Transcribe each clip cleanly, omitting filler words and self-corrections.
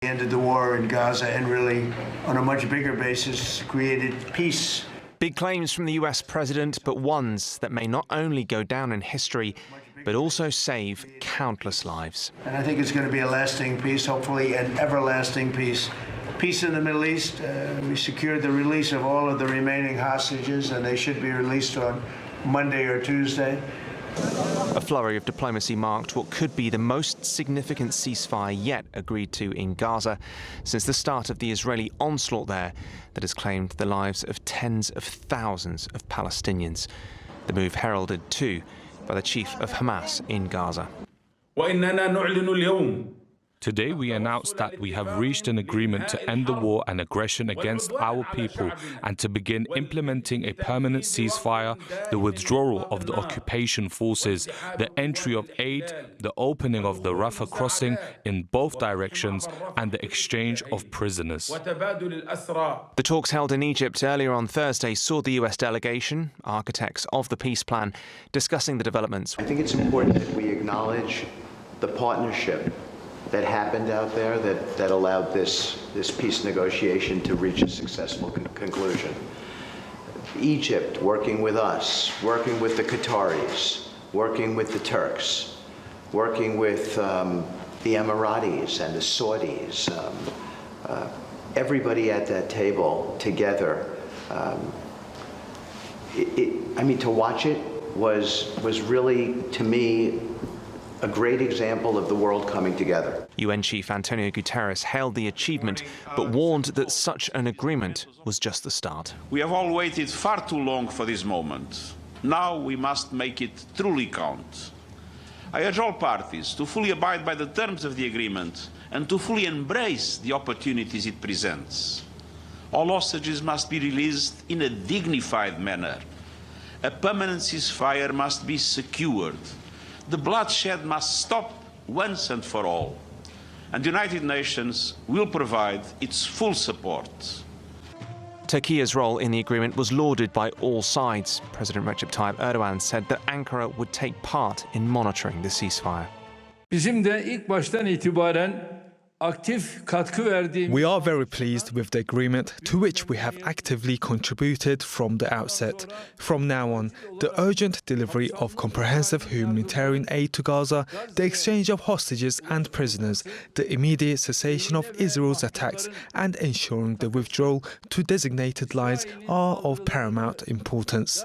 Ended the war in Gaza and really, on a much bigger basis, created peace. Big claims from the US president, but ones that may not only go down in history, but also save countless lives. And I think it's going to be a lasting peace, hopefully an everlasting peace. Peace in the Middle East. We secured the release of all of the remaining hostages, and they should be released on Monday or Tuesday. A flurry of diplomacy marked what could be the most significant ceasefire yet agreed to in Gaza since the start of the Israeli onslaught there that has claimed the lives of tens of thousands of Palestinians. The move heralded too by the chief of Hamas in Gaza. Today we announced that we have reached an agreement to end the war and aggression against our people and to begin implementing a permanent ceasefire, the withdrawal of the occupation forces, the entry of aid, the opening of the Rafah crossing in both directions, and the exchange of prisoners. The talks held in Egypt earlier on Thursday saw the US delegation, architects of the peace plan, discussing the developments. I think it's important that we acknowledge the partnership that happened out there that allowed this peace negotiation to reach a successful conclusion. Egypt working with us, working with the Qataris, working with the Turks, working with the Emiratis and the Saudis, everybody at that table together. I mean, to watch it was really, to me, a great example of the world coming together. UN Chief Antonio Guterres hailed the achievement, but warned that such an agreement was just the start. We have all waited far too long for this moment. Now we must make it truly count. I urge all parties to fully abide by the terms of the agreement and to fully embrace the opportunities it presents. All hostages must be released in a dignified manner. A permanent ceasefire must be secured. The bloodshed must stop once and for all, and the United Nations will provide its full support. Turkey's role in the agreement was lauded by all sides. President Recep Tayyip Erdogan said that Ankara would take part in monitoring the ceasefire. Bizim de ilk baştan itibaren aktif katkı verdiğimiz. We are very pleased with the agreement, to which we have actively contributed from the outset. From now on, the urgent delivery of comprehensive humanitarian aid to Gaza, the exchange of hostages and prisoners, the immediate cessation of Israel's attacks, and ensuring the withdrawal to designated lines are of paramount importance.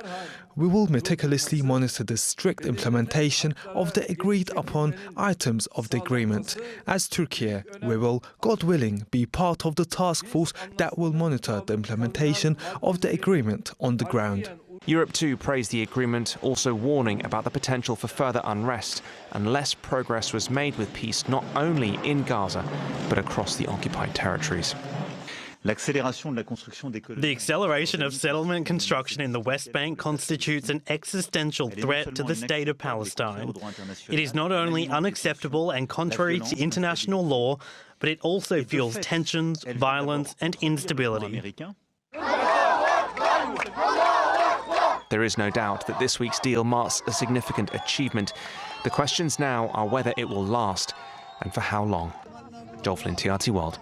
We will meticulously monitor the strict implementation of the agreed-upon items of the agreement. As Turkey, we will, God willing, be part of the task force that will monitor the implementation of the agreement on the ground. Europe too praised the agreement, also warning about the potential for further unrest unless progress was made with peace not only in Gaza, but across the occupied territories. The acceleration of settlement construction in the West Bank constitutes an existential threat to the state of Palestine. It is not only unacceptable and contrary to international law, but it also fuels tensions, violence and instability. There is no doubt that this week's deal marks a significant achievement. The questions now are whether it will last and for how long. Joel Flynn, TRT World.